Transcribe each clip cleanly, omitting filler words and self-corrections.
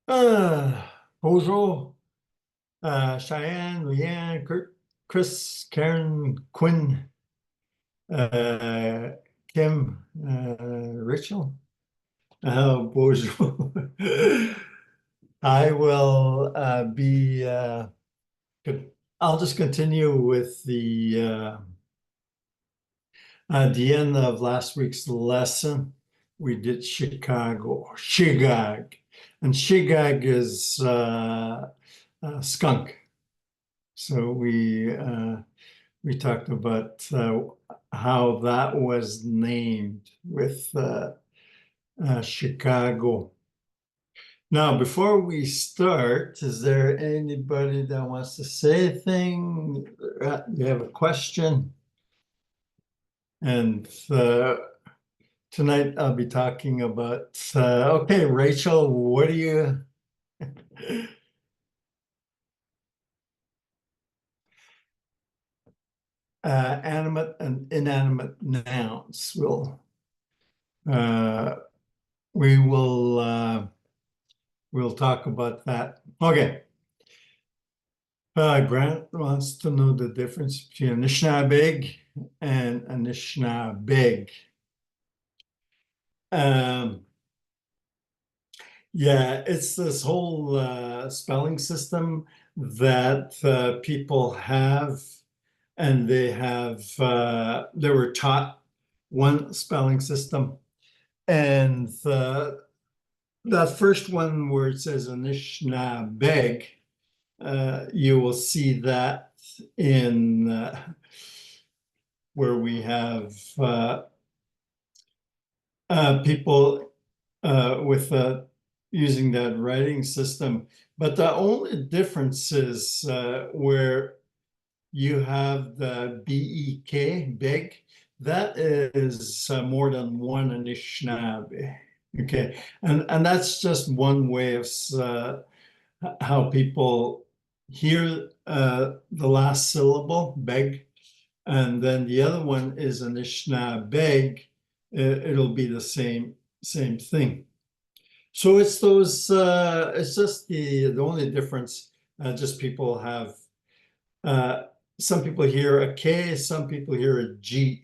Bonjour, Cheyenne, Leanne, Kurt, Chris, Karen, Quinn, uh, Kim, Rachel. Bonjour. I will good. I'll just continue with the end of last week's lesson. We did Chicago, Shigag, and Shigag is skunk. So we talked about how that was named with Chicago. Now, before we start, is there anybody that wants to say a thing? You have a question? And tonight I'll be talking about, okay, Rachel, what do you, animate and inanimate nouns uh, we will we'll talk about that. Okay. Grant wants to know the difference between Anishinnaabayg and Anishinnaabeg. Um, yeah, it's this whole spelling system that people have, and they were taught one spelling system, and that first one where it says Anishinnaabeg, you will see that in where we have people with using that writing system. But the only difference is where you have the BEK, beg, that is more than one Anishinaabe. Okay, and that's just one way of how people hear the last syllable, beg, and then the other one is Anishinnaabeg. It'll be the same thing. So it's those. It's just the only difference. Just people have. Uh, some people hear a K. Some people hear a G.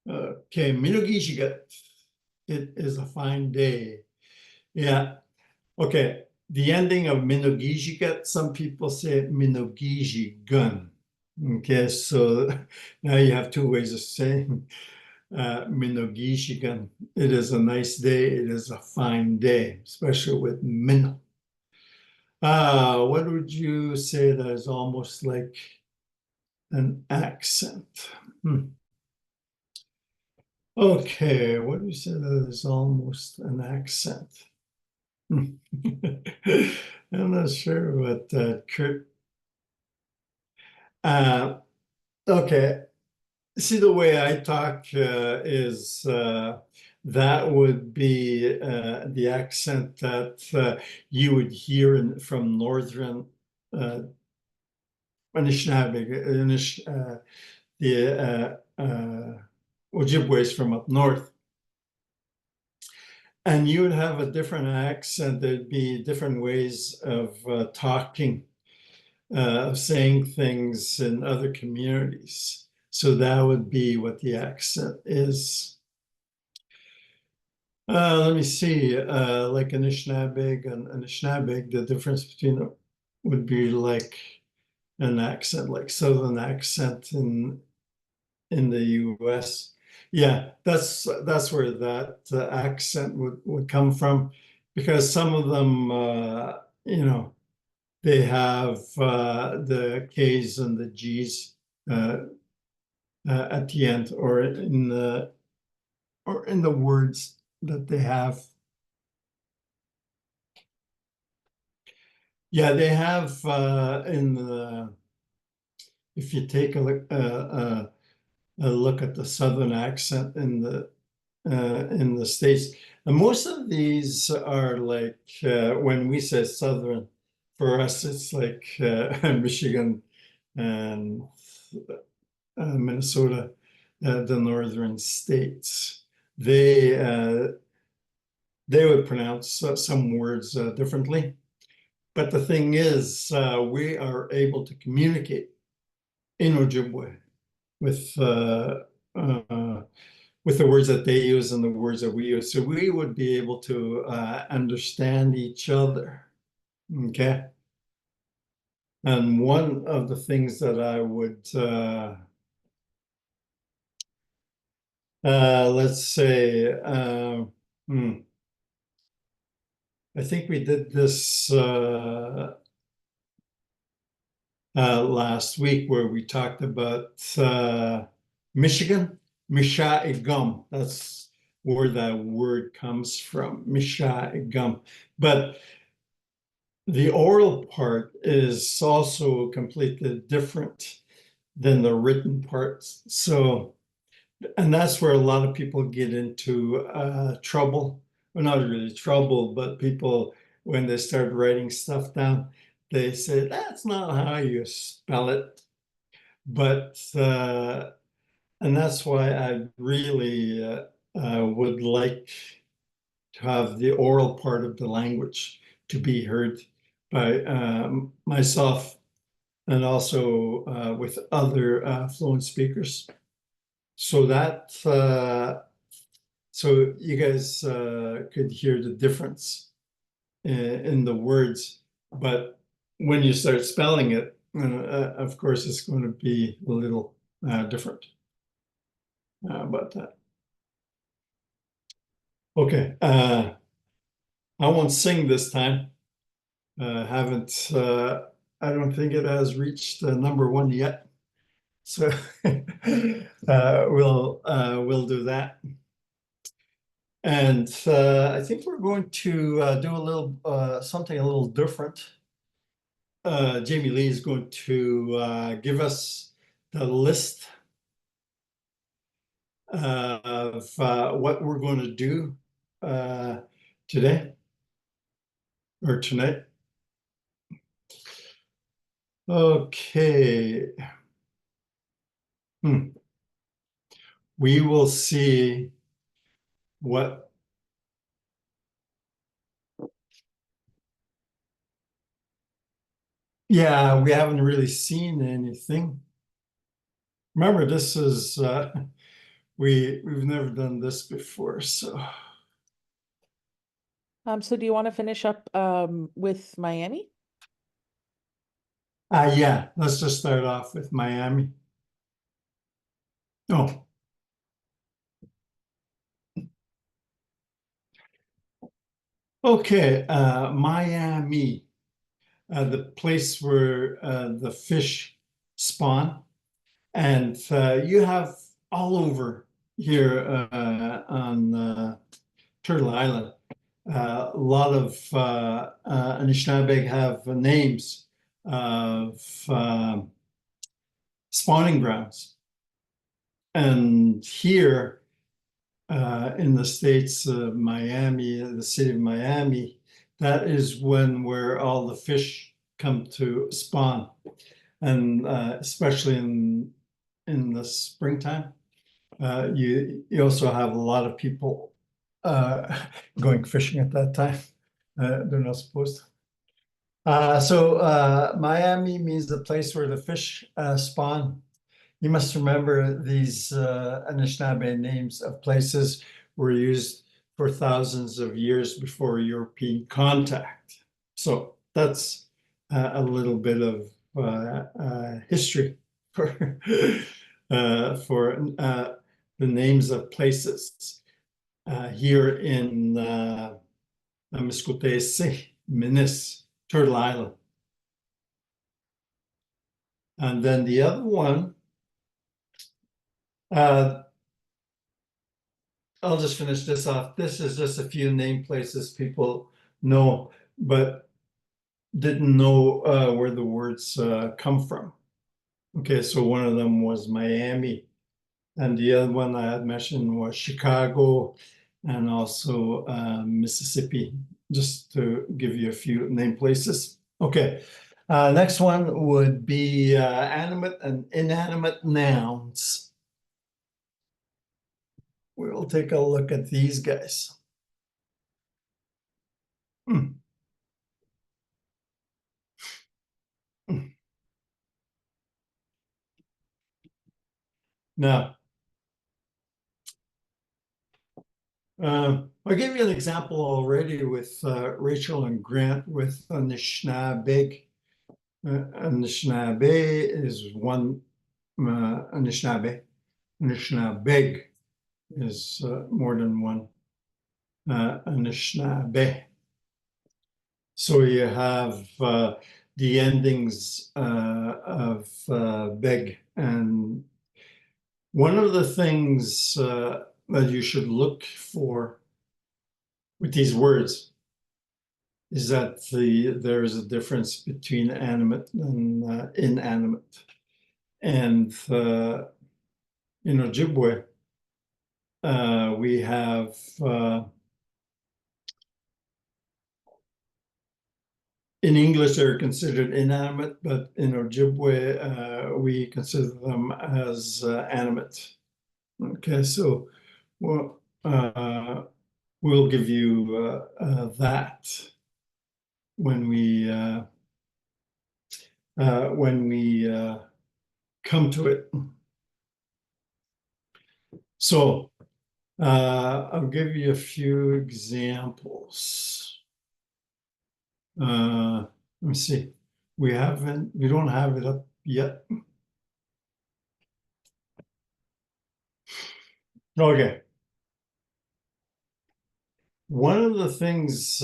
Okay, Minugishigat. It is a fine day. Yeah. Okay. The ending of Minugishigat. Some people say Minugishigun. Okay, so now you have two ways of saying Minogishigan. It is a nice day. It is a fine day, especially with Mino. What would you say that is almost like an accent? Okay, what do you say that is almost an accent? I'm not sure what that could. Okay, see, the way I talk is that would be the accent that you would hear from northern Anishinaabe, the Ojibways from up north. And you would have a different accent. There'd be different ways of talking, of saying things in other communities. So that would be what the accent is. Let me see, like Anishinaabeg and Anishinaabe, the difference between them would be like an accent, like Southern accent in the US. Yeah, that's where that accent would come from, because some of them, they have the K's and the G's at the end, or in the words that they have. Yeah, they have in the if you take a look at the Southern accent in the States, and most of these are like when we say Southern, for us it's like Michigan and Minnesota, the northern states. they would pronounce some words differently. But the thing is, we are able to communicate in Ojibwe with the words that they use and the words that we use. So we would be able to understand each other. Okay. And one of the things that I would, let's say, I think we did this last week where we talked about Michigan, Misha Igum. That's where that word comes from, Misha Igum. But the oral part is also completely different than the written parts. So, and that's where a lot of people get into trouble. Well, not really trouble, but people, when they start writing stuff down, they say, that's not how you spell it. But, and that's why I really would like to have the oral part of the language to be heard by myself and also with other fluent speakers. So that, so you guys could hear the difference in the words, but when you start spelling it, of course, it's going to be a little different about that. Okay, I won't sing this time. Haven't, I don't think it has reached #1 yet. So we'll do that. And I think we're going to do a little something a little different. Jamie Lee is going to give us the list of what we're going to do today or tonight. Okay. We will see what. Yeah, we haven't really seen anything. Remember, this is we've never done this before, so. So do you want to finish up with Miami? Yeah, let's just start off with Miami. Oh. Okay, Miami, the place where the fish spawn. And you have all over here on Turtle Island, a lot of Anishinaabe have names of spawning grounds. And here in the States, Miami, the city of Miami, that is where all the fish come to spawn. And especially in the springtime, you also have a lot of people going fishing at that time. They're not supposed to. So Miami means the place where the fish spawn. You must remember these Anishinaabe names of places were used for thousands of years before European contact. So that's a little bit of history for the names of places here in Miskotese, Minis, Turtle Island. And then the other one, I'll just finish this off. This is just a few name places people know, but didn't know where the words come from. Okay, so one of them was Miami, and the other one I had mentioned was Chicago and also Mississippi, just to give you a few name places. Okay, next one would be animate and inanimate nouns. We'll take a look at these guys. Now, I gave you an example already with Rachel and Grant with Anishinnaabaymohwin. Anishinnaabe is one, Anishinaabe. Anishinnaabeg is more than one. Anishinnaabe. So you have the endings of beg. And one of the things that you should look for with these words is that there's a difference between animate and inanimate. And in Ojibwe, we have in English, they're considered inanimate, but in Ojibwe, we consider them as animate. Okay, so well, we'll give you that when we come to it. So I'll give you a few examples. Let me see. We don't have it up yet. Okay. One of the things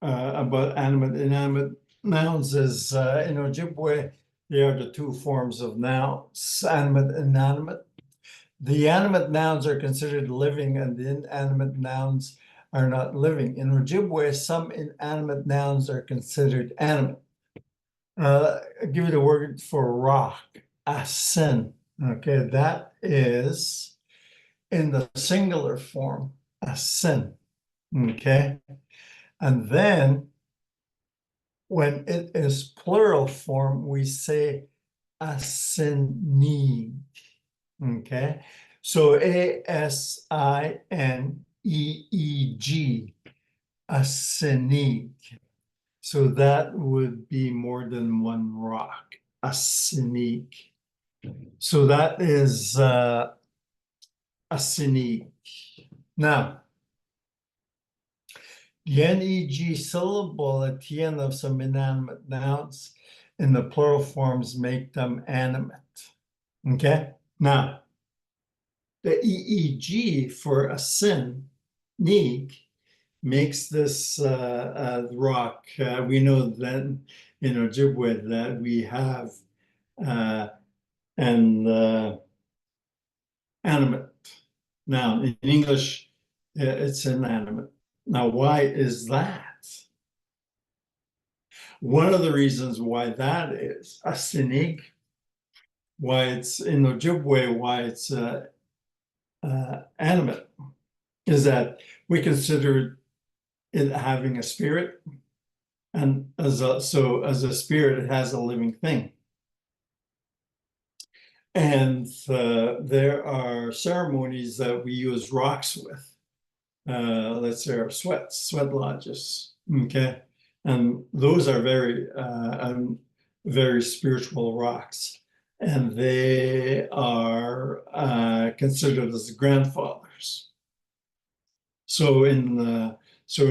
about animate, inanimate nouns is in Ojibwe, they are the two forms of nouns, animate and inanimate. The animate nouns are considered living and the inanimate nouns are not living. In Ojibwe, some inanimate nouns are considered animate. I'll give you the word for rock, asin. Okay, that is in the singular form, asin. Okay, and then when it is plural form, we say asinneeg. Okay, so asinneeg, asinneeg. So that would be more than one rock, asinneeg. So that is asinneeg. Now, the neeg syllable at the end of some inanimate nouns in the plural forms make them animate. Okay, now the eeg for asin, neeg, makes this rock. We know that in Ojibwe that we have an animate noun. In English, it's inanimate. Now, why is that? One of the reasons why that is asinneeg, why it's in Ojibwe, why it's animate, is that we consider it having a spirit, and as a spirit, it has a living thing. And there are ceremonies that we use rocks with. Let's say our sweat lodges. Okay, and those are very spiritual rocks, and they are considered as grandfathers. So in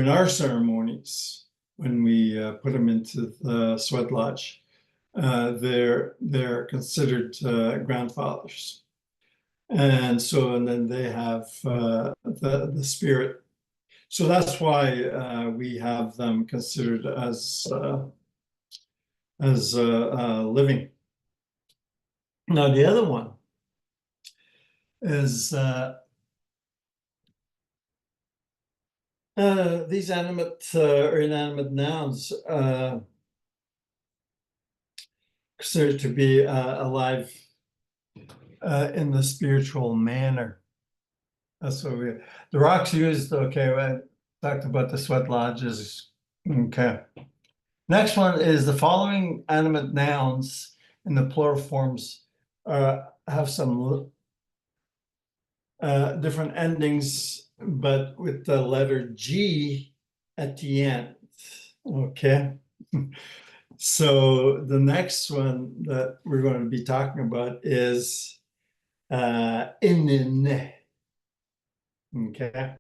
our ceremonies, when we put them into the sweat lodge, they're considered grandfathers, and then they have the spirit. So that's why we have them considered as living. Now the other one is these animate or inanimate nouns considered to be alive in the spiritual manner. That's what the rocks used. Okay, I talked about the sweat lodges. Okay. Next one is the following animate nouns in the plural forms have some different endings but with the letter G at the end. Okay. So the next one that we're going to be talking about is Inanimate. Okay.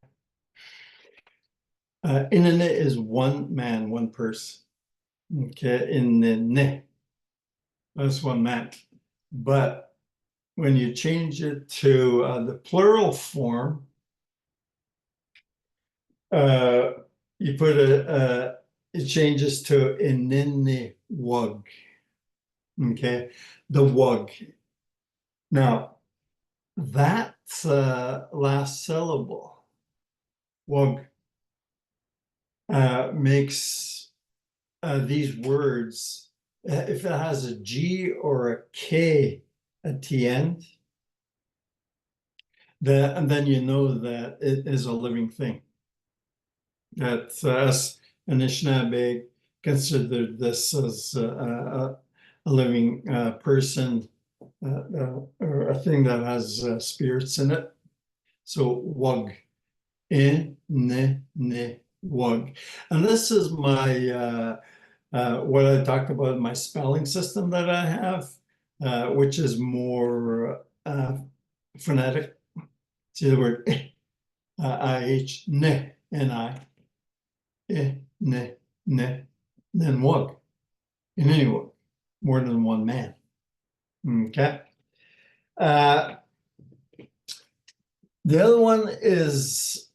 Inanimate is one man, one person. Okay. Inanimate. That's one man. But when you change it to the plural form, you put it changes to Inanimate. Okay, the wug. Now that last syllable, wug, makes these words, if it has a G or a K at the end, and then you know that it is a living thing. That us Anishinnaabe considered this as a living person, or a thing that has spirits in it. So wug, wug, and this is my what I talked about in my spelling system that I have, which is more phonetic. See the word IH, ne, Ni, ne, then wug, in any wug, more than one man. Okay. The other one is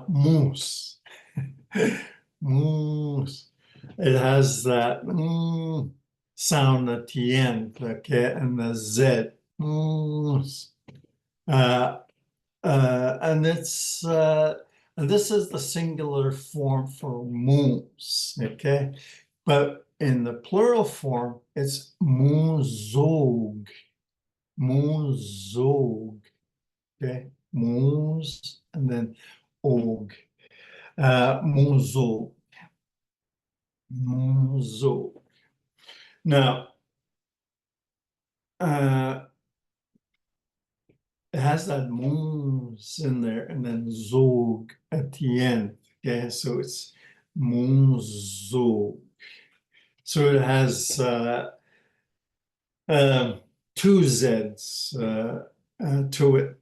moose. Moose. It has that sound at the end, okay, and the Z. Moose. And it's and this is the singular form for moose, okay? But in the plural form, it's moozog. Moozog. Okay, moose and then og. Moozog. Moozog. Now, it has that moose in there and then zog at the end. Okay, so it's moozog. So it has two Z's to it.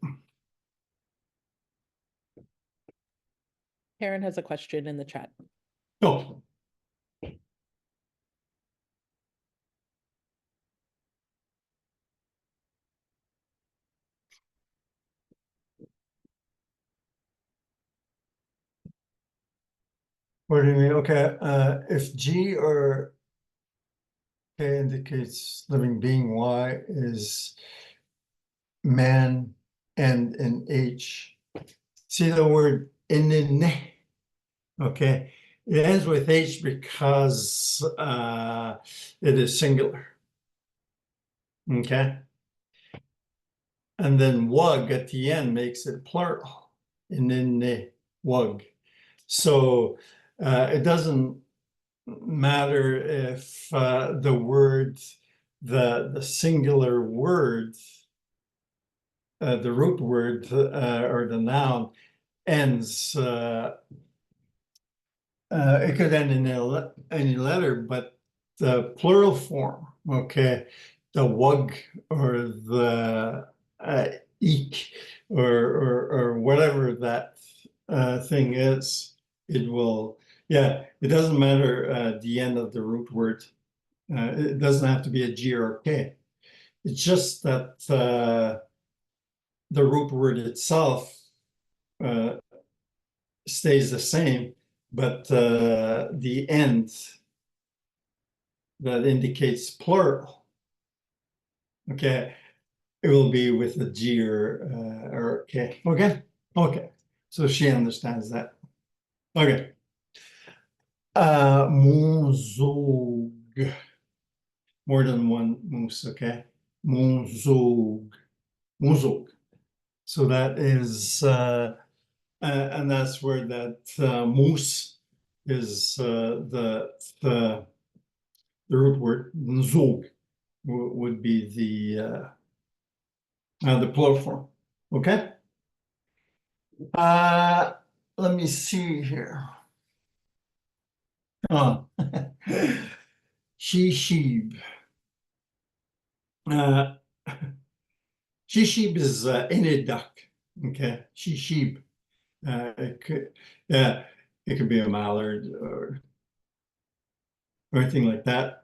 Karen has a question in the chat. Oh. What do you mean? Okay, if G or K indicates living being, Y is man, and in H. See the word in, okay? It ends with H because it is singular. Okay. And then wug at the end makes it plural. In wug. So it doesn't matter if the word, the singular word, the root word or the noun ends. It could end in any letter, but the plural form, okay, the wug or the eek or whatever that thing is, it will, yeah, it doesn't matter the end of the root word. It doesn't have to be a G or a K. It's just that the root word itself stays the same, but the end that indicates plural, okay, it will be with a G or K. Okay, okay. So she understands that. Okay. Moozog. More than one moose, okay? Moozog. Moozog. So that is, and that's where that moose is the root word. Zog would be the plural form. Okay. Let me see here. Oh, she-sheep. She-sheep is any duck. Okay, she-sheep. It could, yeah, it could be a mallard or anything like that.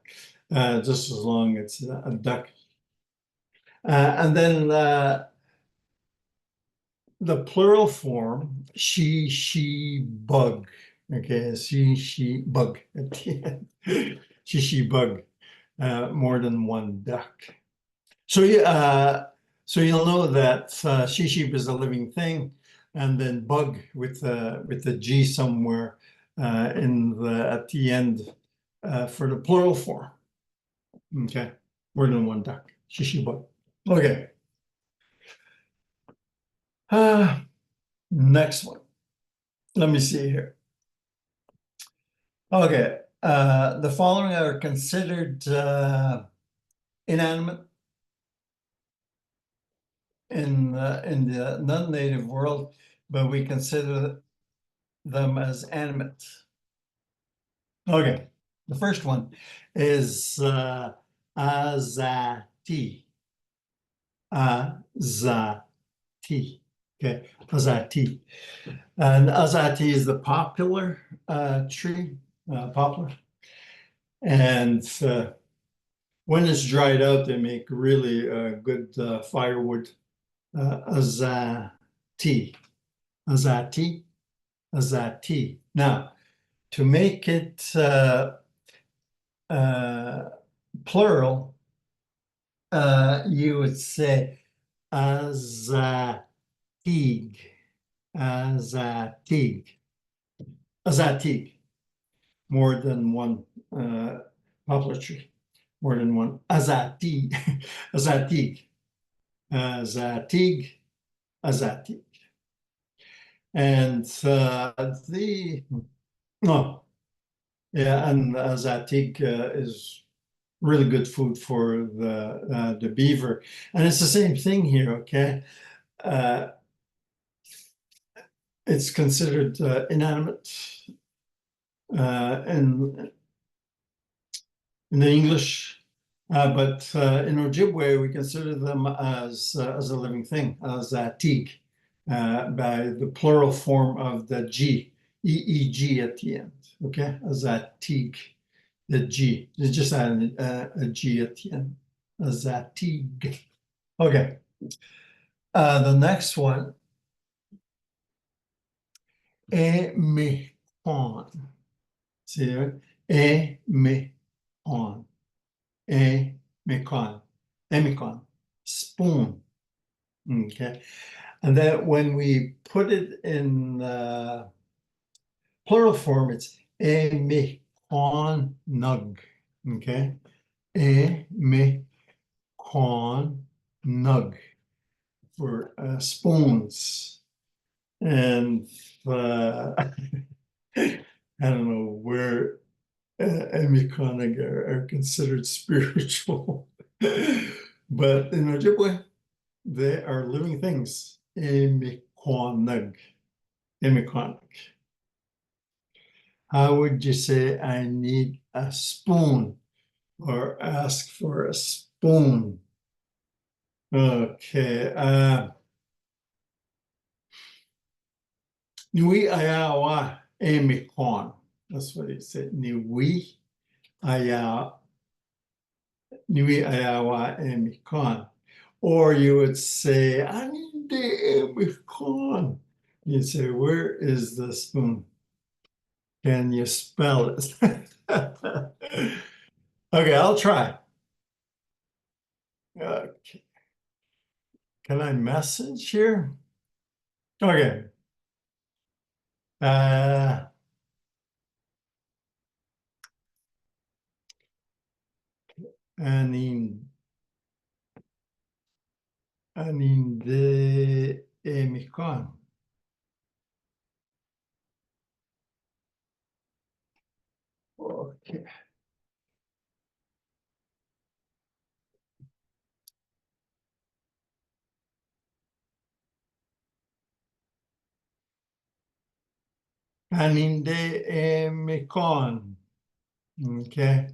Just as long as it's a duck. And then the plural form, she bug. Okay, she bug at the end. She bug. More than one duck. So so you'll know that she-sheep is a living thing, and then bug with the G somewhere in the at the end for the plural form. Okay, more than one duck. She bug. Okay. Next one. Let me see here. Okay, the following are considered inanimate in the non-native world, but we consider them as animate. Okay, the first one is azati. Azati. Okay, azati. And azati is the popular tree, poplar. And when it's dried out, they make really good firewood. Azati. Azati. Azati. Now, to make it plural, you would say azatig, azatig, azatig. More than one poplar tree, more than one azatig, azatig, azatig, azatig. And oh, yeah, and azatig is really good food for the beaver, and it's the same thing here. Okay, it's considered inanimate in the English, but in Ojibwe we consider them as a living thing, as teeg, by the plural form of the G, EEG at the end. Okay, as teeg. The G, you just add a G at the end, a zatig. Okay, the next one, emehon. See there, emehon, emehon, spoon. Okay, and then when we put it in plural form, it's emehon nug. Okay, emehon nug for spoons. And I don't know where Emikonag are considered spiritual, but in Ojibwe, they are living things. Emikonag, Emikonag. How would you say I need a spoon or ask for a spoon? Okay. Nui ayawa emikon. That's what he said. Nui ayawa emikon. Or you would say, I need the emikon. You'd say, where is the spoon? Can you spell it? Okay, I'll try. Okay. Can I message here? Okay. Anin de emikon. Okay. Kihkayndahsohwin. Okay.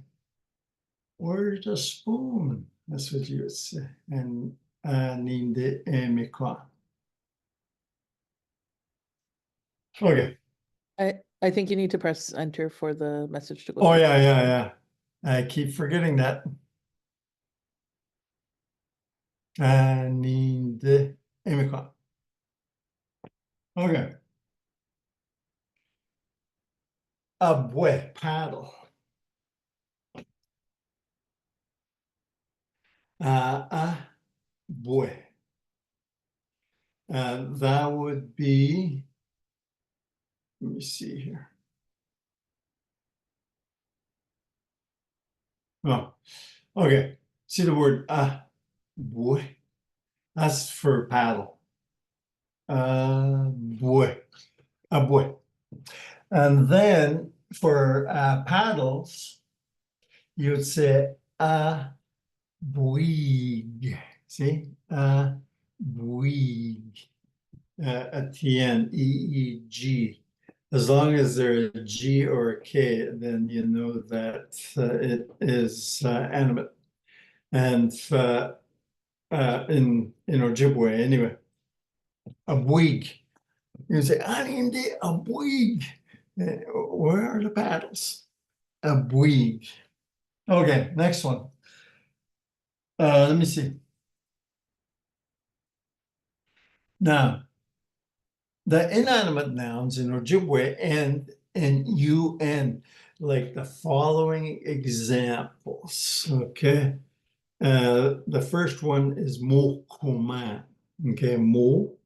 Where's the spoon? That's what you would say. And Inanimate. Okay. I think you need to press enter for the message to go Oh through. yeah. I keep forgetting that. Inanimate. Okay. Abwe, paddle. Boy. That would be, let me see here. Oh, okay. See the word boy? That's for paddle. Boy. A boy. And then for paddles, you would say boig. See? Boig. At the end, EEG. As long as there's a G or a K, then you know that it is animate. And in Ojibwe, anyway, a wig. You say, I need a wig. Where are the paddles? A wig. Okay, next one. Let me see. Now, the inanimate nouns in Ojibwe end in UN, like the following examples. Okay. The first one is mo man. Okay, mo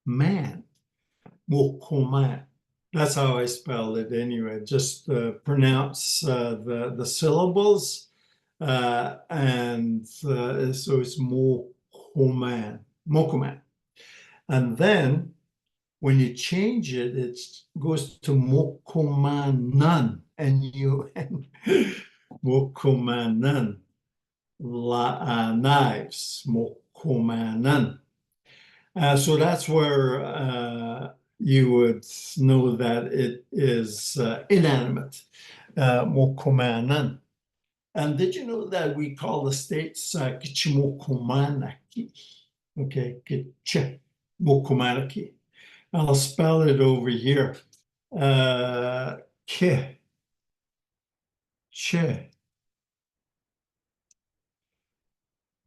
man. Mo man. That's how I spell it anyway. Just pronounce the syllables, and so it's mo man. Mokuman. And then when you change it, it goes to mokumanan, N-U-N, mokumanan, knives, mokumanan. So that's where you would know that it is inanimate, mokumanan. And did you know that we call the states kichimokumanaki? Okay, kichimokumanaki. I'll spell it over here. Ke, che,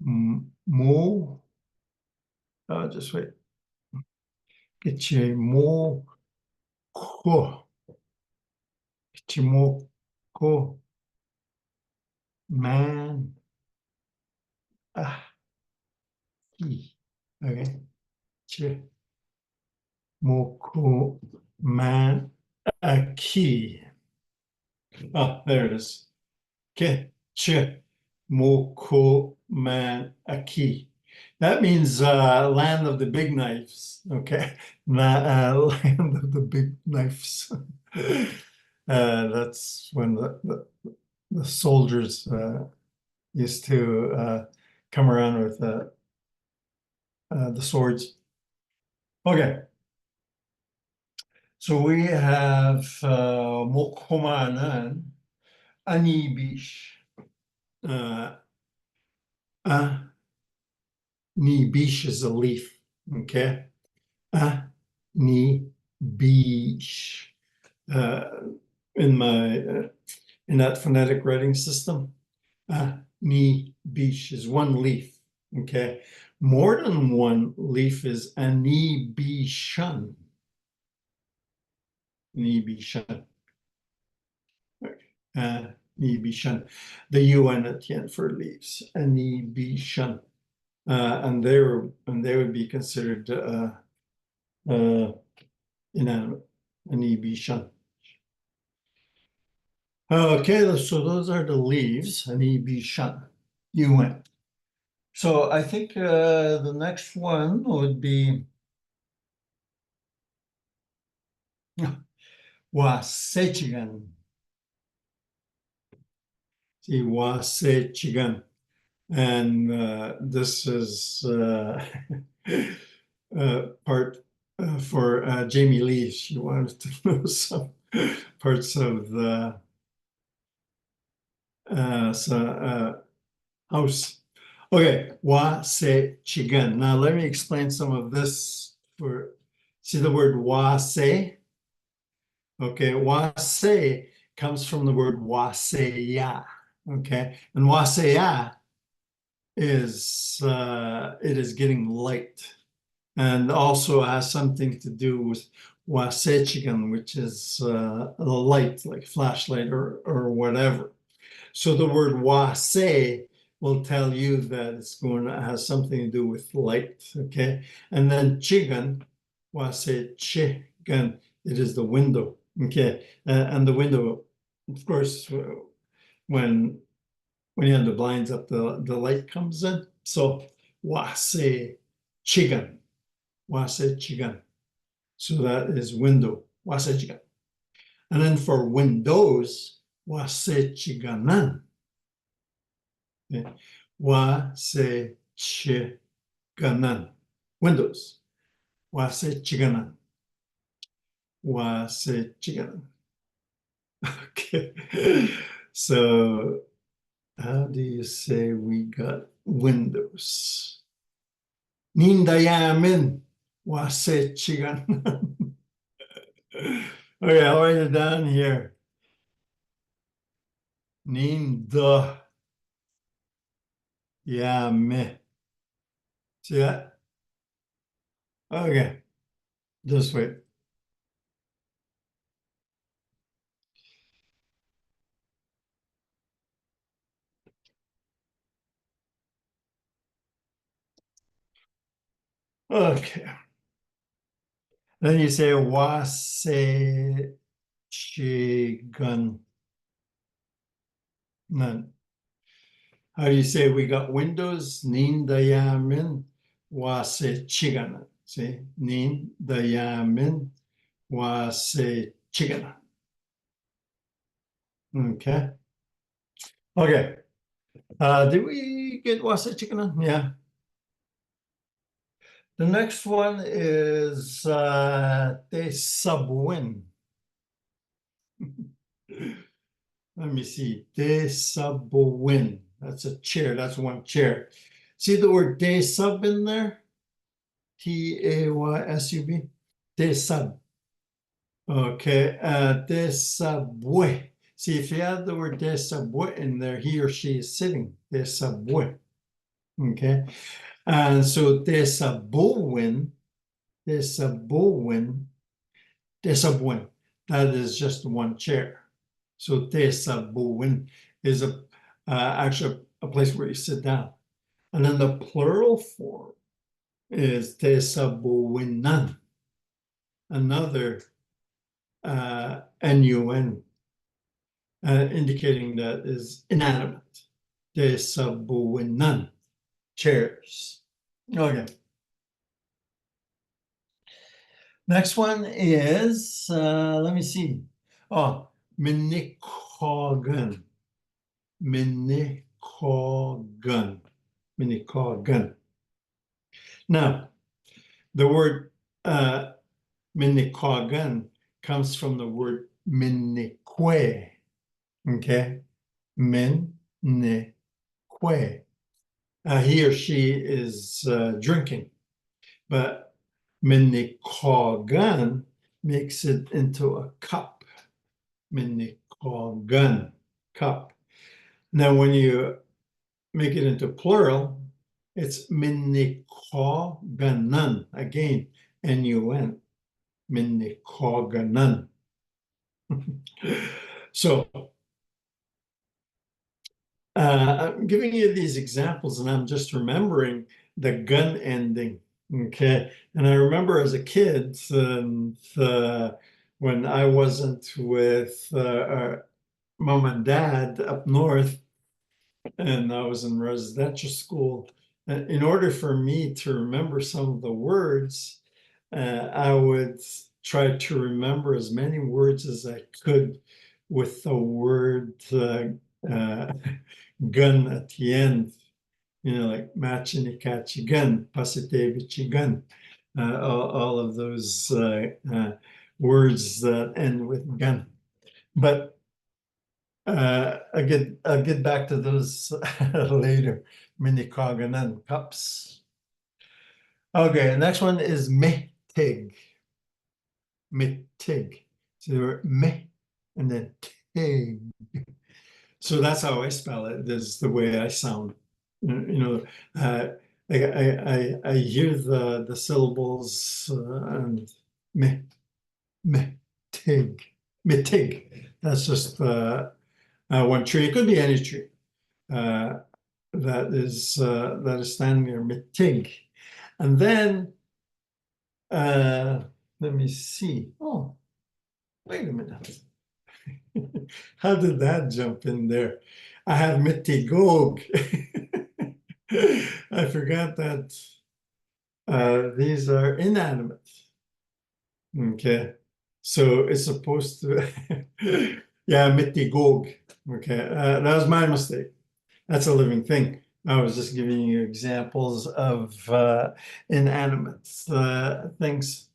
mo. Just wait. Keche mo ko. Keche mo ko. Man. Ki. Okay. Che mo ko man ki. Oh, there it is. Keche moko man aki. That means land of the big knives. Okay, land of the big knives. That's when the soldiers used to come around with the swords. Okay, so we have mokomanan anibish. Nibish is a leaf, okay? Nibish. In that phonetic writing system, nibish is one leaf, okay? More than one leaf is anibishan. Nibishan. Nibishan. The UN at the end for leaves. Anibishan. And they would be considered inanimate, anibishan. Okay, so those are the leaves, anibishan, UN. So I think the next one would be wasechigan. See, wasechigan. And this is part for Jamie Lee. She wanted to know some parts of the house. Okay, wa se chigan. Now let me explain some of this. See the word wa se? Okay, wa se comes from the word wa se ya. Okay, and wa se ya is it is getting light, and also has something to do with wa se chigan, which is a light like flashlight or whatever. So the word wa se will tell you that it's going to have something to do with light, okay? And then chigan, wa se chigan, it is the window, okay? And the window, of course, when you have the blinds up, the light comes in. So wa se chigan, wa se chigan. So that is window, wa se chigan. And then for windows, wa se chiganan. Wa se chiganan. Windows. Wa se chiganan. Wa se chiganan. Okay. So how do you say we got windows? Nindayamin. Wa se chiganan. Okay, I'll write it down here. Ninda. Yeah, me. See that? Okay, just wait. Okay. Then you say wase chigan. None. How do you say we got windows? Nin dayamin wase chigan. See, nin dayamin wase chigan. Okay. Okay. Did we get wase chigan? Yeah. The next one is Isihjihgaywin. Let me see. Isihjihgaywin. That's a chair. That's one chair. See the word desub in there? Taysub. Desub. Okay. Desubwe. See, if you add the word desubwe in there, he or she is sitting. Desubwe. Okay. And so desubwin. Desubwin. Desubwin. That is just one chair. So desubwin is actually a place where you sit down. And then the plural form is desubwinan, another NUN, indicating that is inanimate. Desubwinan, chairs. Okay. Next one is, let me see. Oh, minikogan. Minikogan. Minikogan. Now, the word minikogan comes from the word minikwe. Okay? Minikwe. He or she is drinking, but minikogan makes it into a cup. Minikogan, cup. Now, when you make it into plural, it's minikoganan. Again, N-U-N. Minikoganan. So, I'm giving you these examples and I'm just remembering the gun ending. Okay. And I remember as a kid, when I wasn't with mom and dad up north, and I was in residential school, in order for me to remember some of the words, I would try to remember as many words as I could with the word gun at the end, like machinicachi gun, pasitevichi gun. all of those words that end with gun. But I'll get back to those later. Minikoganan cups. Okay, next one is mitig. Mitig. So me and then tig. So that's how I spell it. This is the way I sound. I hear the syllables and me tig. Mitig. That's just one tree. It could be any tree that is standing there. Mitig. And then let me see. Oh, wait a minute. How did that jump in there? I have mitigog. I forgot that these are inanimate. Okay, so it's supposed to, yeah, mitigog. Okay, that was my mistake. That's a living thing. I was just giving you examples of inanimate things.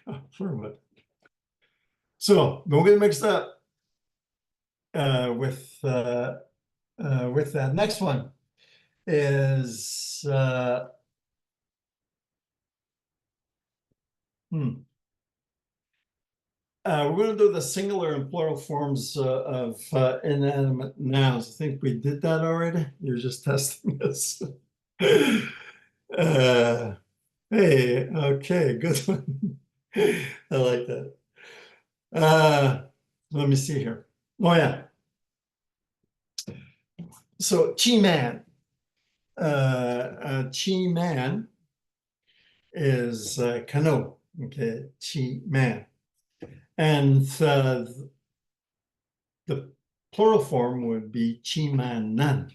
Oh, for what? So don't get mixed up with that. Next one is we're going to do the singular and plural forms of inanimate nouns. I think we did that already. You're just testing this. Hey, okay, good one. I like that. Let me see here. Oh yeah. So chi man. Chi man is canoe. Okay, chi man. And the plural form would be chi man nan.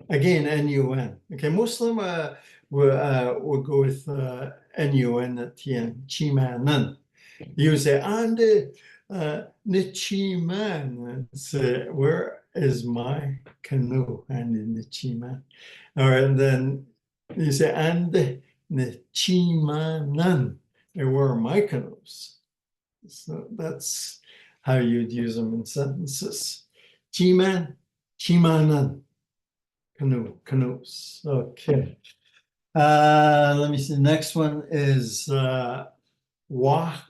Again, N-U-N. Okay, most of them will go with N-U-N at the end, chi man nan. You say, ande nichi man. Say, where is my canoe? And nichi man. All right, and then you say, ande nichi man. And where are my canoes? So that's how you'd use them in sentences. Chi-man, chi-manan, canoe, canoes. Okay. Let me see. Next one is wa-ka-e-gan.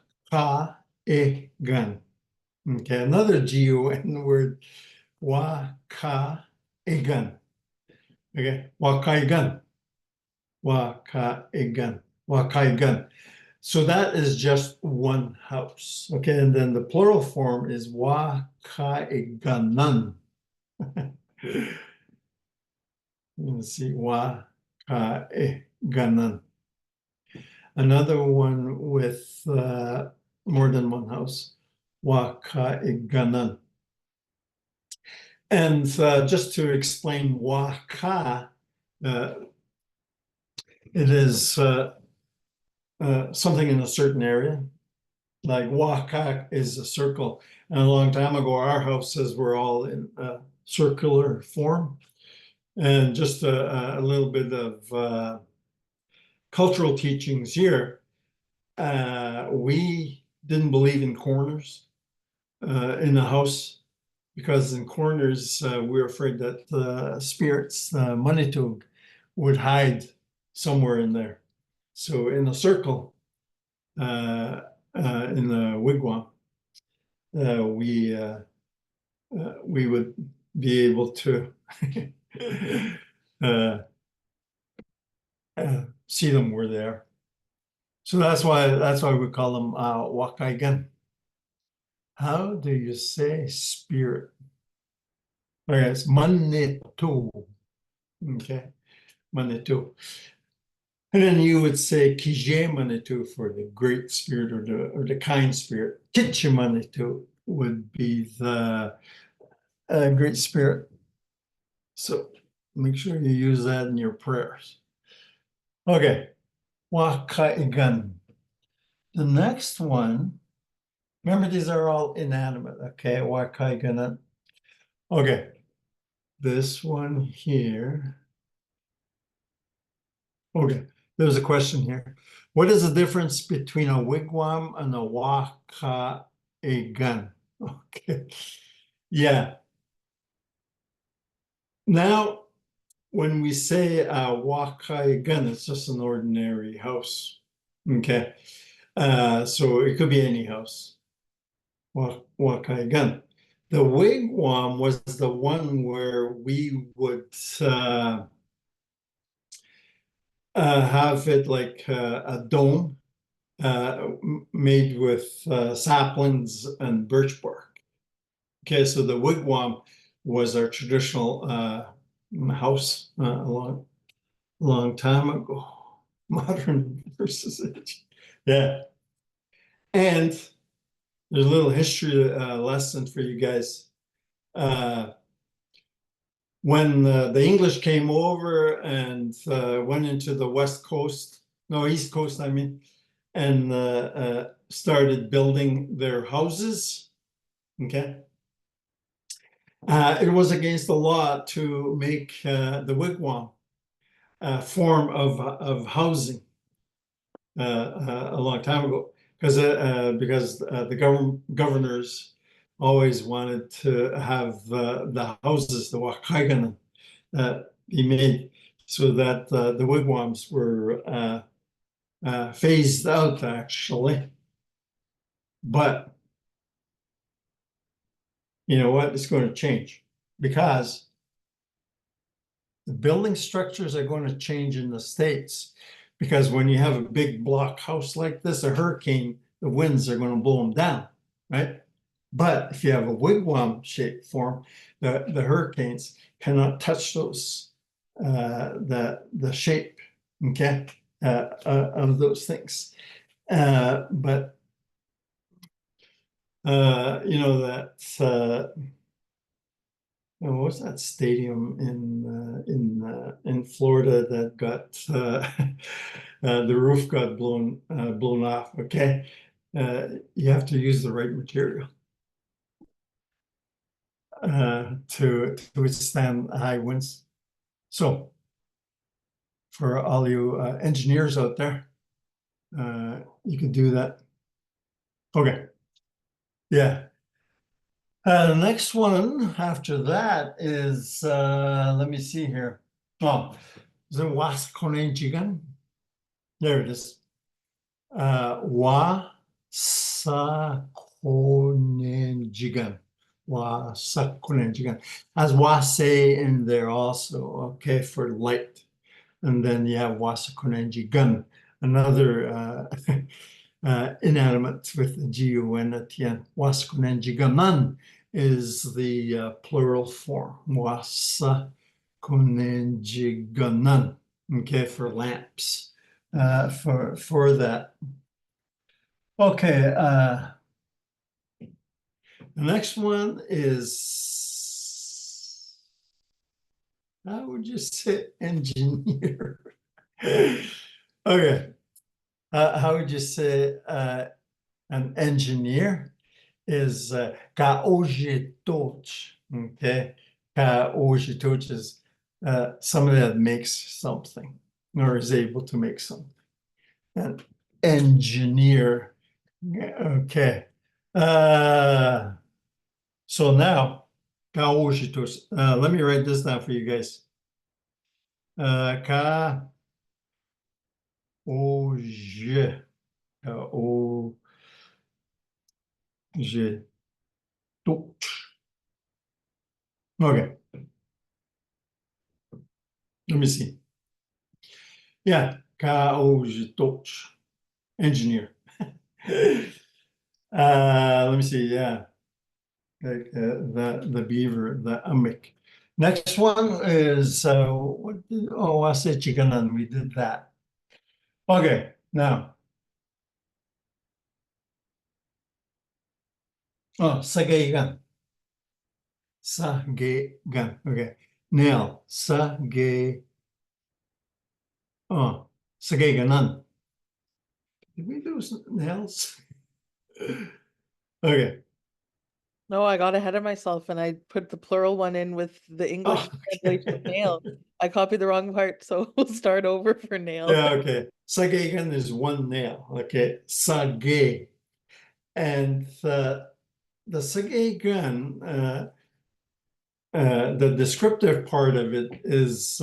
Okay, another G-O-N word. Wa-ka-e-gan. Okay, wa-ka-e-gan. Wa-ka-e-gan. Wa-ka-e-gan. So that is just one house. Okay, and then the plural form is wa-ka-e-ganan. Let's see, wa-ka-e-ganan. Another one with more than one house, wa-ka-e-ganan. And just to explain wa-ka, it is something in a certain area. Like Waka is a circle. And a long time ago, our houses were all in a circular form. And just a little bit of cultural teachings here. We didn't believe in corners in the house because in corners, we were afraid that spirits, Manitug, would hide somewhere in there. So in a circle, in the wigwam, we would be able to see them where they are. So that's why we call them wakaigan. How do you say spirit? Okay, it's manitou. Okay, manitou. And then you would say Kijemanitou for the great spirit or the kind spirit. Kitchemanitou would be the great spirit. So make sure you use that in your prayers. Okay, Wakaigan. The next one, remember these are all inanimate, okay? Wakaigan. Okay, this one here. Okay, there's a question here. What is the difference between a wigwam and a waka a gun? Okay. Yeah. Now, when we say waka a gun, it's just an ordinary house. Okay. So it could be any house. Waka a gun. The wigwam was the one where we would have it like a dome made with saplings and birch bark. Okay, so the wigwam was our traditional house a long time ago. Modern versus yeah. And there's a little history lesson for you guys. When the English came over and went into the East Coast, I mean, and started building their houses, okay? It was against the law to make the wigwam a form of housing a long time ago, because the governors always wanted to have the houses, the Wakaigan, be made so that the wigwams were phased out, actually. But you know what? It's going to change because the building structures are going to change in the States. Because when you have a big block house like this, a hurricane, the winds are going to blow them down, right? But if you have a wigwam shaped form, the hurricanes cannot touch those, the shape, okay, of those things. But you know that what was that stadium in Florida that got the roof got blown off? Okay, you have to use the right material to withstand high winds. So, for all you engineers out there, you can do that. Okay, yeah. The next one after that is, let me see here. Oh, is it Waskonejigan? There it is. Wasakonejigan. Wasakonejigan. Has wase in there also, okay, for light. And then you have Wasakonejigan, another inanimate with the G-U-N at the end. Wasakonenjigaman is the plural form. Wasakonenjiganan, okay, for lamps, for that. Okay, the next one is, how would you say engineer? Okay. How would you say an engineer is kaojitoch, okay? Kaojitoch is somebody that makes something or is able to make something. An engineer, okay. So now, kaojitoch, let me write this down for you guys. Ka Oje. Oje. Okay. Let me see. Yeah. Kaojitoch. Engineer. Let me see. Yeah. The beaver, the ummick. Next one is what did, oh, Asihjihgaywin. We did that. Okay, now. Oh, Sagaygan. Sagaygan. Okay. Nail. Sagay. Oh, Sagayganan. Did we do something else? Okay. No, I got ahead of myself and I put the plural one in with the English Oh, translation of okay. male. I copied the wrong part, so we'll start over for nail. Yeah, okay. Sagaygan is one nail. Okay, sagay. And the sagaygan, the descriptive part of it is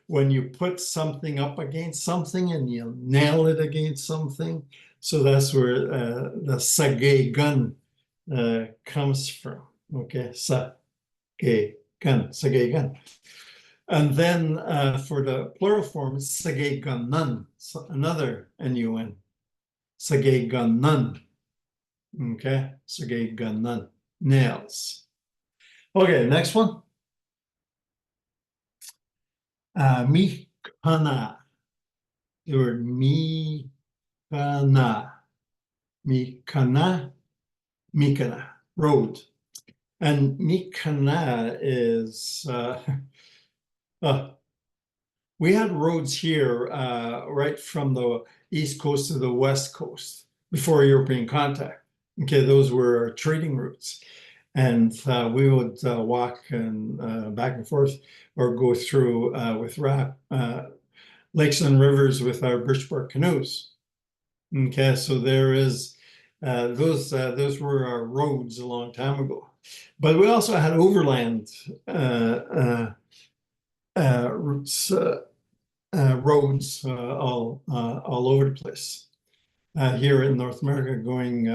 when you put something up against something and you nail it against something. So that's where the sagaygan comes from. Okay, sagaygan. And then for the plural form, it's sagayganan, so another NUN, sagayganan. Okay, sagayganan, nails. Okay, next one. Mikana. The word mikana. Mikana. Mikana. Road. And mikana is we had roads here right from the east coast to the west coast before European contact. Okay, those were trading routes. And we would walk and back and forth or go through with lakes and rivers with our birch bark canoes. Okay, so there is those were our roads a long time ago. But we also had overland routes, roads all over the place here in North America, going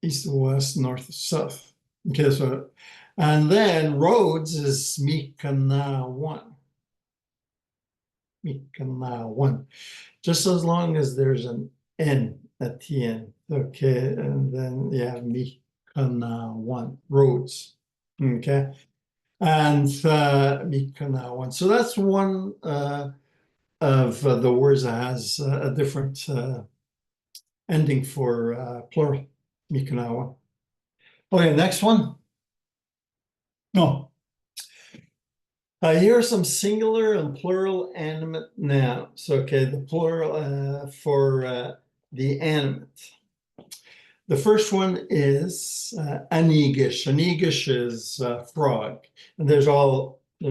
east to west, north to south. Okay, so, and then roads is Mikana1. Mikana1. Just as long as there's an N at the end. Okay, and then yeah, Mikana1, roads. Okay. And Mikana1. So that's one of the words that has a different ending for plural. Mikana1. Okay, next one. No. Here are some singular and plural animate nouns. Okay, the plural for the animate. The first one is aneegish. Aneegish is frog, and there's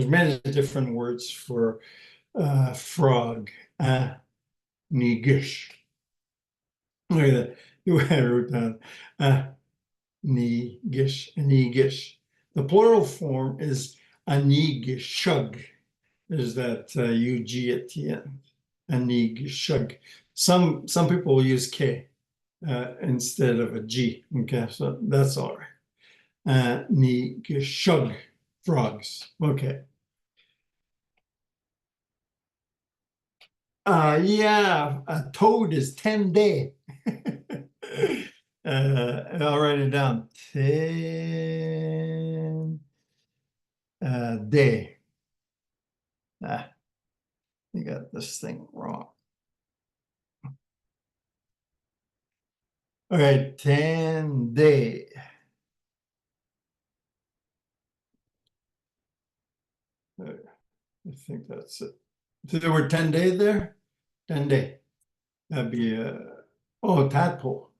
many different words for frog. Aneegish. Look at that. The way I wrote down. Aneegish. Aneegish. The plural form is aneegishug. There's that UG at the end. Aneegishug. Some people will use K instead of a G. Okay, so that's all right. Aneegishug, frogs. Okay. Yeah, a toad is 10 day. I'll write it down. 10 day. I got this thing wrong. All right, 10 day. I think that's it. So there were 10 days there? 10 day. That'd be tadpole.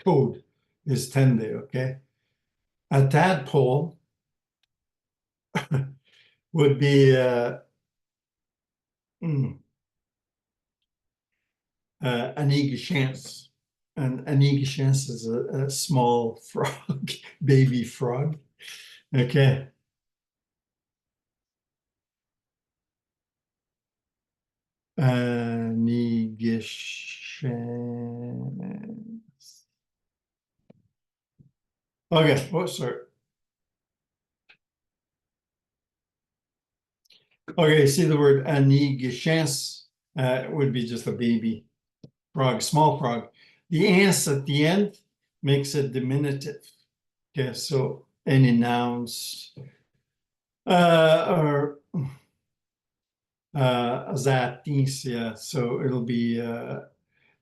Toad is 10 day, okay? A tadpole would be an chance. And an chance is a small frog, baby frog. Okay. Chance. Okay, oh, sorry. Okay, see the word chance would be just a baby frog, small frog. The ants at the end makes it diminutive. Okay, so any nouns or attendees, yeah. So it'll be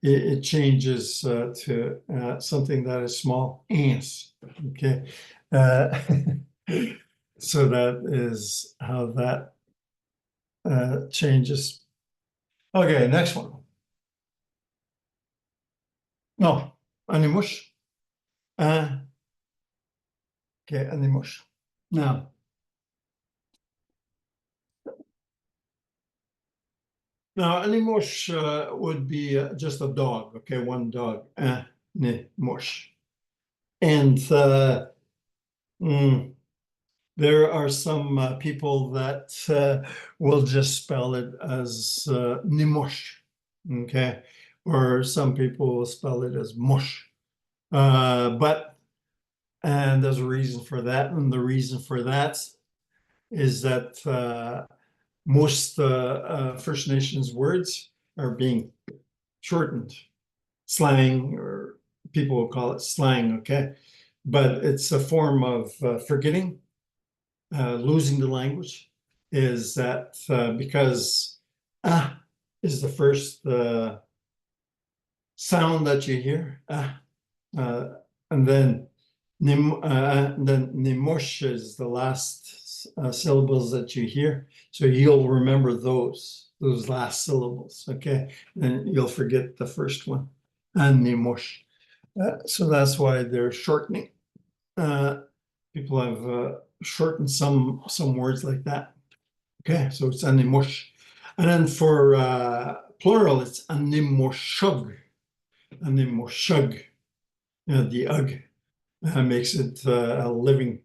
it changes to something that is small, ants. Okay, so that is how that changes. Okay, next one. No, animush. Okay, animush. Now, Now, Animush would be just a dog, okay, one dog, Animush. And there are some people that will just spell it as Nimush, okay? Or some people will spell it as mush. And there's a reason for that. And the reason for that is that most First Nations words are being shortened, slang, or people will call it slang, okay? But it's a form of forgetting, losing the language, is that because ah is the first sound that you hear, and then nimush is the last syllables that you hear. So you'll remember those last syllables, okay? And you'll forget the first one, and nimush. So that's why they're shortening. People have shortened some words like that. Okay, so it's animush. And then for plural, it's animushug. Animushug. The ug makes it a living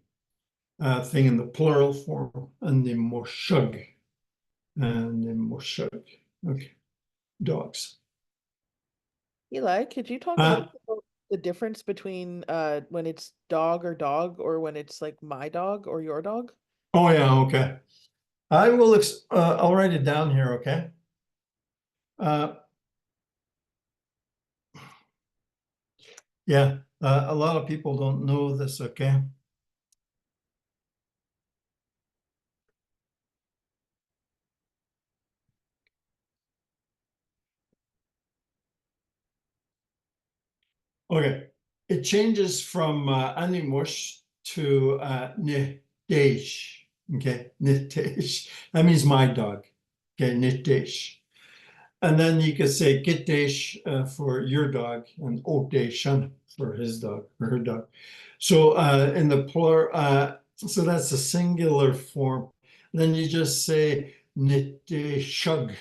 thing in the plural form. Animushug. Animushug. Okay, dogs. Eli, could you talk a little bit about the difference between when it's dog or when it's like my dog or your dog? Oh yeah, okay. I'll write it down here, okay? Yeah, a lot of people don't know this, okay? Okay, it changes from animush to nitesh. Okay, nitesh. That means my dog. Okay, nitesh. And then you could say gitesh for your dog and oteshan for his dog or her dog. So in the plural, so that's a singular form. Then you just say niteshug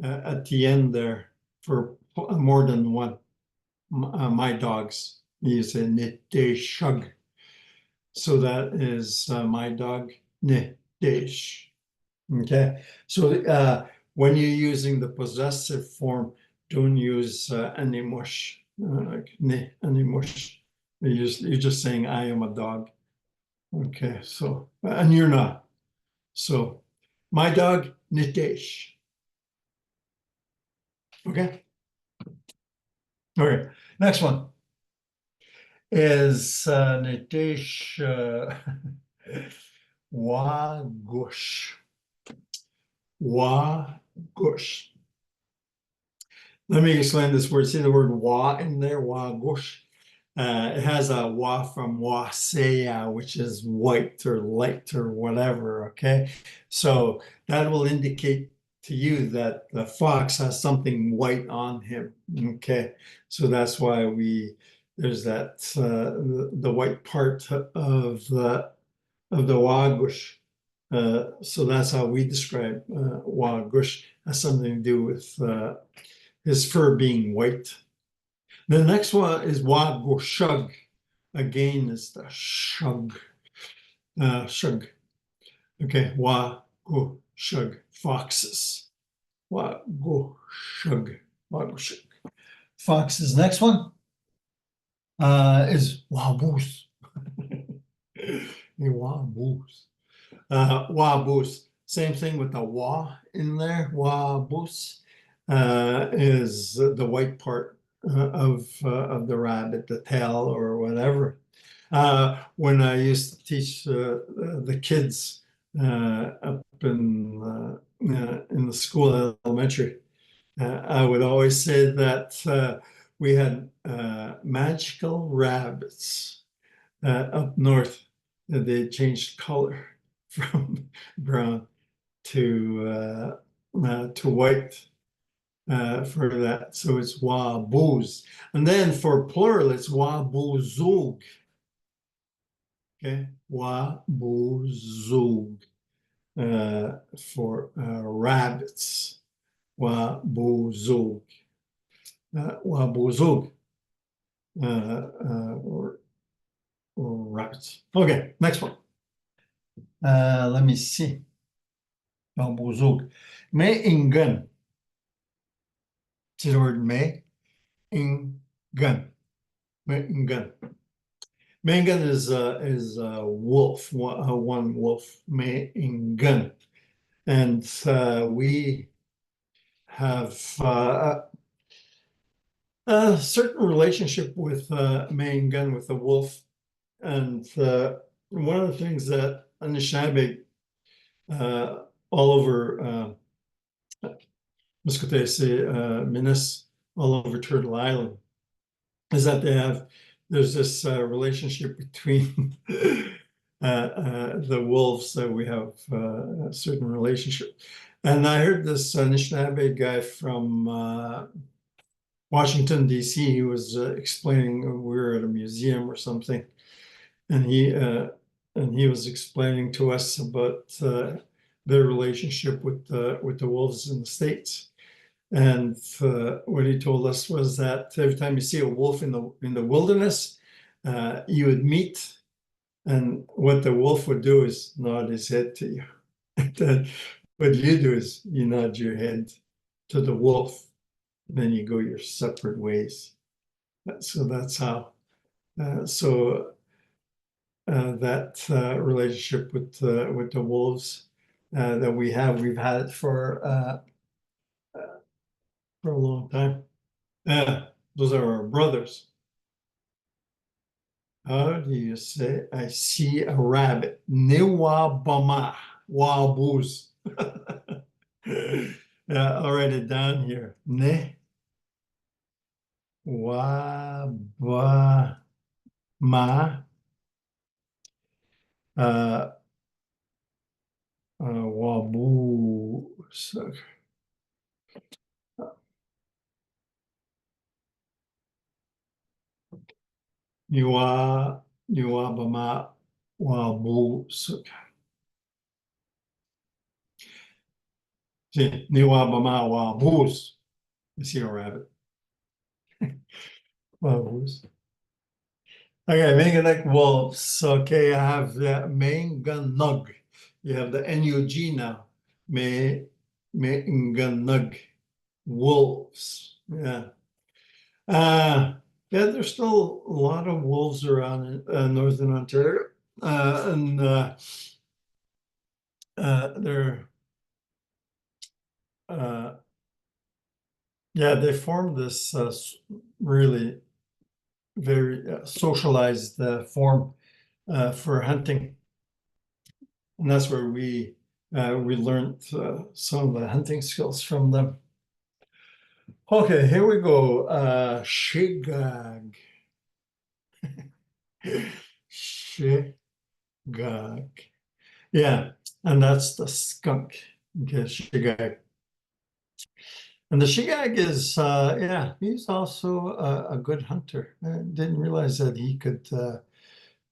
at the end there for more than one. My dogs. You say niteshug. So that is my dog, nitesh. Okay. So when you're using the possessive form, don't use animush, animush. You're just saying I am a dog. Okay. So and you're not. So my dog, Nitesh. Okay. All right. Next one is Nitesh Wagush. Wagush. Let me explain this word. See the word wa in there, wagush. It has a wa from wasea, which is white or light or whatever. Okay. So that will indicate to you that the fox has something white on him. Okay. So that's why there's that the white part of the wagush. So that's how we describe wagush. Has something to do with his fur being white. The next one is wagushug. Again, is the shug. Shug. Okay, wagushug. Foxes. Wagushug. Wagushug. Foxes. Next one is waboos. Waboos. Waboos. Same thing with the wa in there. Waboos is the white part of the rabbit, the tail or whatever. When I used to teach the kids up in the school elementary, I would always say that we had magical rabbits up north. They changed color from brown to white for that. So it's waboos. And then for plural, it's waboozug. Okay, waboozug for rabbits. Wabuzog. Wabuzog. Or rabbits. Okay, next one. Let me see. Wabuzog. Me ingun. See the word me? Ingun. Me ingun. Mangan is wolf, one wolf, Mangan. And we have a certain relationship with Mangan, with the wolf. And one of the things that Anishinaabe all over Miskatese, Minas, all over Turtle Island, is that there's this relationship between the wolves, that we have a certain relationship. And I heard this Anishinaabe guy from Washington, D.C., he was explaining, we were at a museum or something, and he was explaining to us about their relationship with the wolves in the States. And what he told us was that every time you see a wolf in the wilderness, you would meet, and what the wolf would do is nod his head to you. Then what you do is you nod your head to the wolf, then you go your separate ways. So that's how. That relationship with the wolves that we've had it for a long time. Yeah, those are our brothers. How do you say, I see a rabbit? Niwa bama wabuz. Yeah, I'll write it down here. Ne wa ba ma uh, wabuz. Niwa bama wabuz. See, niwa bama wabuz. I see a rabbit. Wabuz. Okay, Manganuk wolves. Okay, I have the Manganug. You have the NUG now. Manganug wolves. Yeah. Yeah, there's still a lot of wolves around in Northern Ontario. And they're yeah, they formed this really very socialized form for hunting. And that's where we learned some of the hunting skills from them. Okay, here we go. Shigag. Shigag. Yeah, and that's the skunk. Okay, shigag. And the shigag is, yeah, he's also a good hunter. I didn't realize that he could,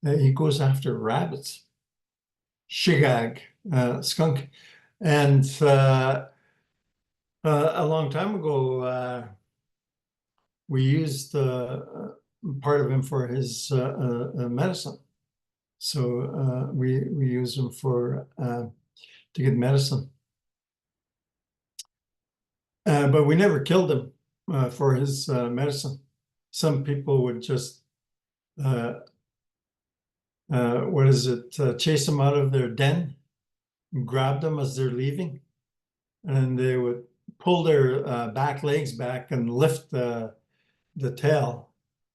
he goes after rabbits. Shigag, skunk. And a long time ago, we used part of him for his medicine. So we use him for to get medicine. But we never killed him for his medicine. Some people would just, what is it, chase them out of their den and grab them as they're leaving. And they would pull their back legs back and lift the tail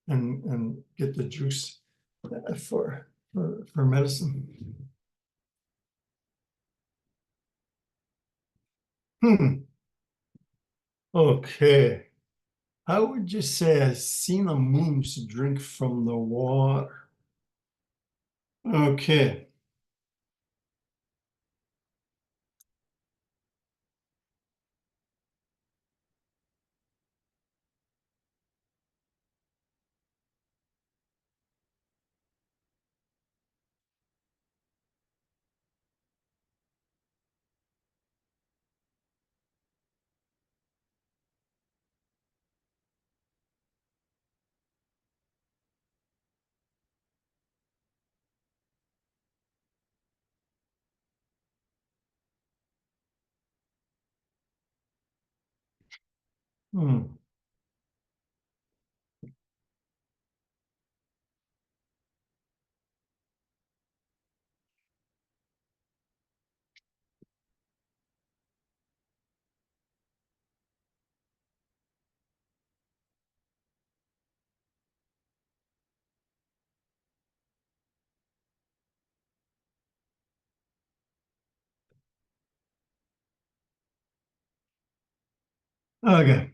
and get the juice for medicine. Okay. How would you say I've seen a moose drink from the water? Okay. Hmm. Okay.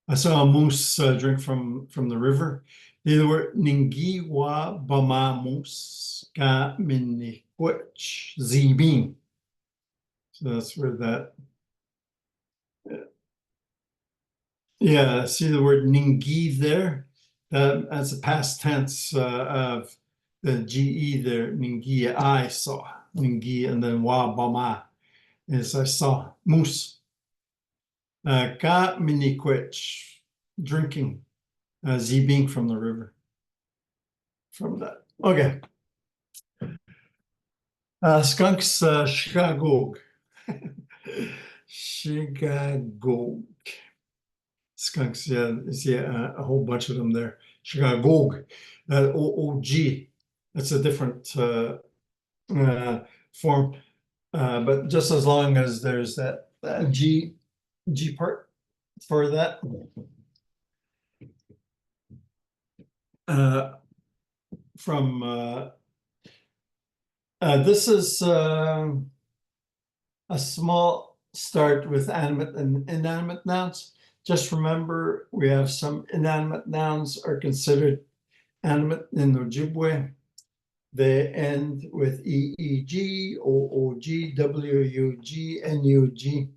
I saw a moose drink from the river. They were Ningiwa Bama Moose Ka Minikwich Zibin. So that's where that, yeah, see the word Ningi there? That's a past tense of the GE there, Ningi, I saw. Ningi, and then Wa Bama is I saw moose. Ka Minikwich, drinking, Zibing from the river. From that. Okay. Skunks, Chicago. Chicago. Skunks, yeah, see a whole bunch of them there. Chicago. OOG. That's a different form. But just as long as there's that G part for that. From this is a small start with animate and inanimate nouns. Just remember, we have some inanimate nouns are considered animate in Ojibwe. They end with EEG, OOG, WUG, NUG,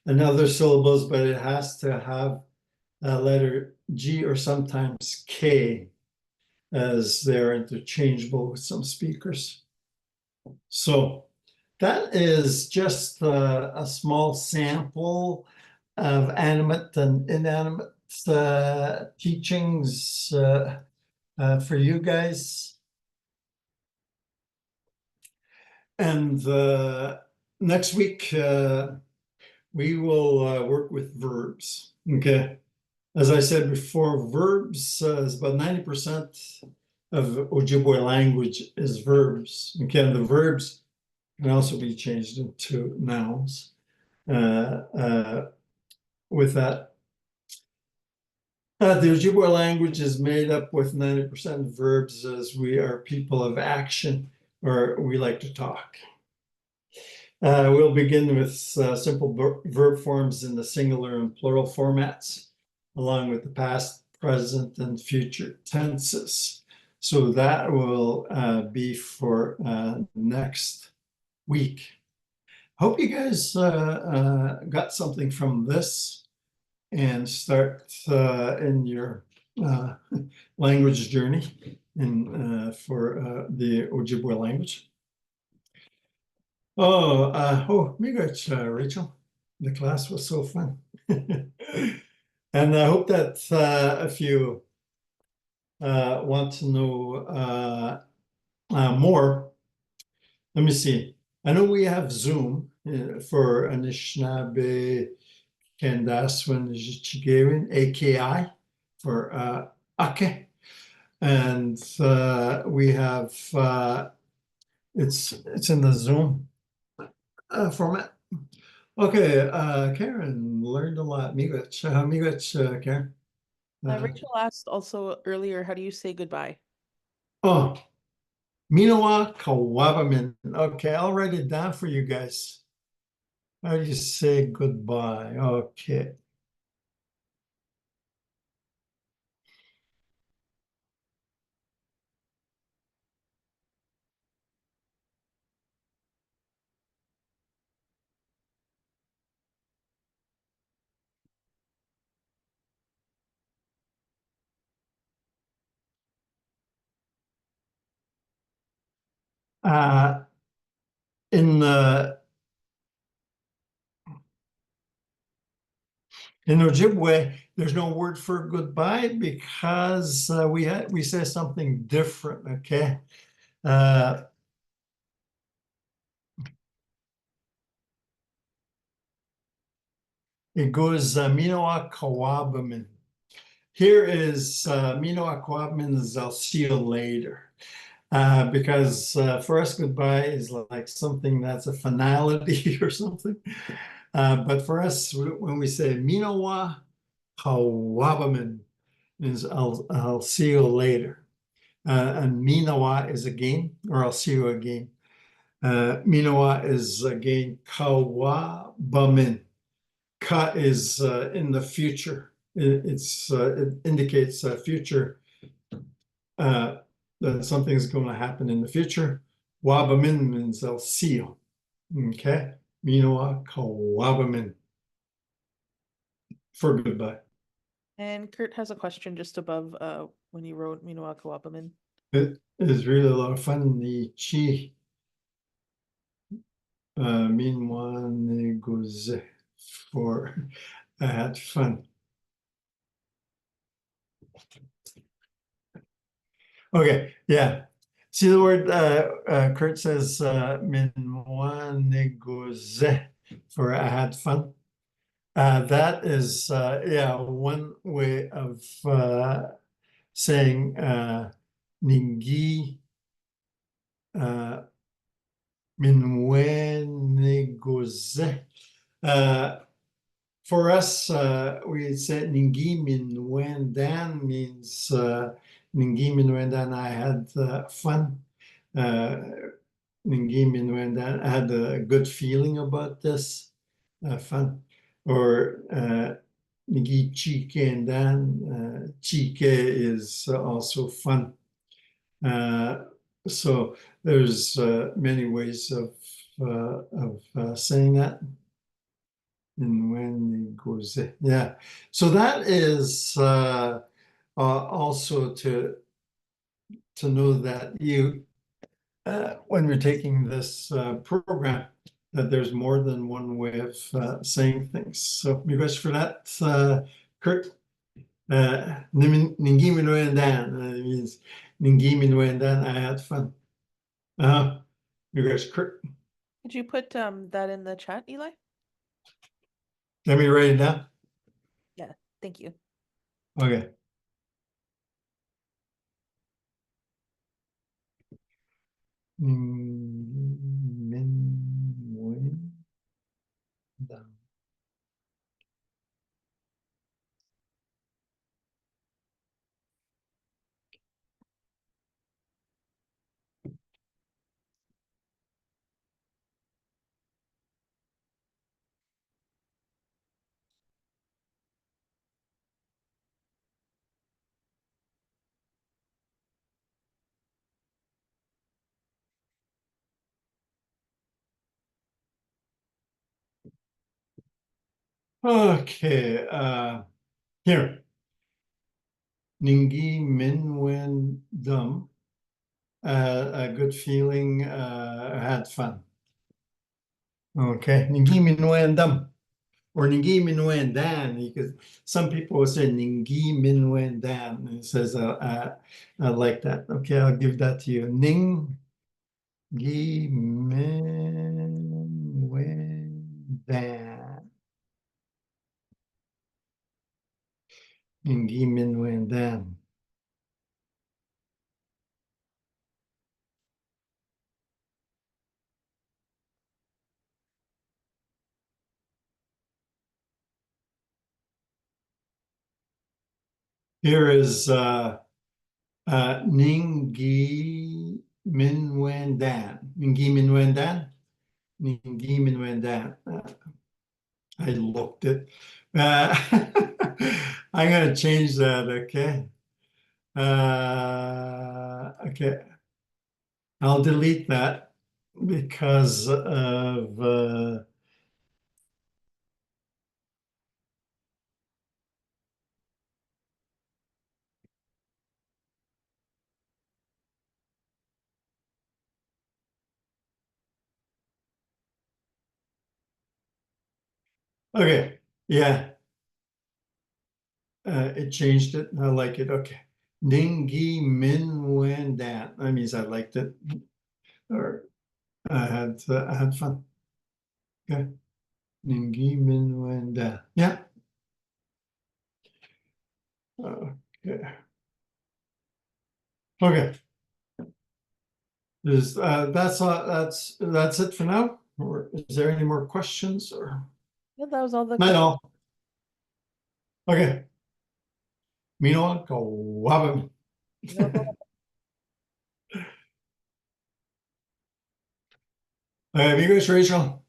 and other syllables, but it has to have a letter G or sometimes K, as they're interchangeable with some speakers. So that is just a small sample of animate and inanimate teachings for you guys. And next week, we will work with verbs. Okay. As I said before, verbs is about 90% of Ojibwe language is verbs. Okay, the verbs can also be changed into nouns. With that, the Ojibwe language is made up with 90% verbs, as we are people of action, or we like to talk. We'll begin with simple verb forms in the singular and plural formats, along with the past, present, and future tenses. So that will be for next week. Hope you guys got something from this and start in your language journey for the Ojibwe language. Oh, me good, Rachel. The class was so fun. And I hope that if you want to know more, let me see. I know we have Zoom for Anishinnaabaymohwin, Isihjihgaywin, AKI for Ake. And we have, it's in the Zoom format. Okay, Karen learned a lot. Miigwech, Karen. Rachel asked also earlier, how do you say goodbye? Oh, Minawa Kawabamin. Okay, I'll write it down for you guys. How do you say goodbye? Okay. Uh, in Ojibwe, there's no word for goodbye because we say something different. Okay, It goes Minoa Kawabamin. Here is Minoa Kawabamin is I'll see you later. Because for us, goodbye is like something that's a finality or something. But for us, when we say Minoa Kawabamin, is I'll see you later. And Minawa is again, or I'll see you again. Minawa is again Kawabamin. Ka is in the future. It indicates future that something is going to happen in the future. Wabamin means I'll see you. Okay. Minawa Kawabamin for goodbye. And Kurt has a question just above when you wrote Minoa Kawapamin. It is really a lot of fun. The chi minwan goes for I had fun. Okay, yeah. See the word Kurt says minwan goes for I had fun. That is yeah, one way of saying ningi minwen goes. For us, we say ningi minwen dan means ningi minwen dan I had fun. Ningi minwen dan I had a good feeling about this. Fun. Or Nigi Chike and Dan. Chike is also fun. So there's many ways of saying that. And when it goes, yeah. So that is also to know that you, when we're taking this program, that there's more than one way of saying things. So because for that, Kurt, Ningi Minuendan means Ningi Minuendan, I had fun. You guys, Kurt. Could you put that in the chat, Eli? Let me write it down. Yeah, thank you. Okay. Minuendan. Okay, here. Ningi Minwen Dum. A good feeling, had fun. Okay, Ningi Minwen Dum. Or Ningi Minwen Dan, because some people will say Ningi Minwen Dan. It says, I like that. Okay, I'll give that to you. Ningi Minwen Dan. Ningi Minwen Dan. Here is Ningi Minwen Dan. Ningi Minwen Dan. Ningi Minwen Dan. I looked it. I'm going to change that. Okay. Okay. I'll delete that because of okay. Yeah. It changed it. I like it. Okay. Ningi Min Dan. That means I liked it. Or I had fun. Okay. Inanimate. Yeah. Okay. Okay. That's it for now. Or is there any more questions or? Yeah, that was all the No. questions. Okay. Mino ko No, Amigos, Rachel.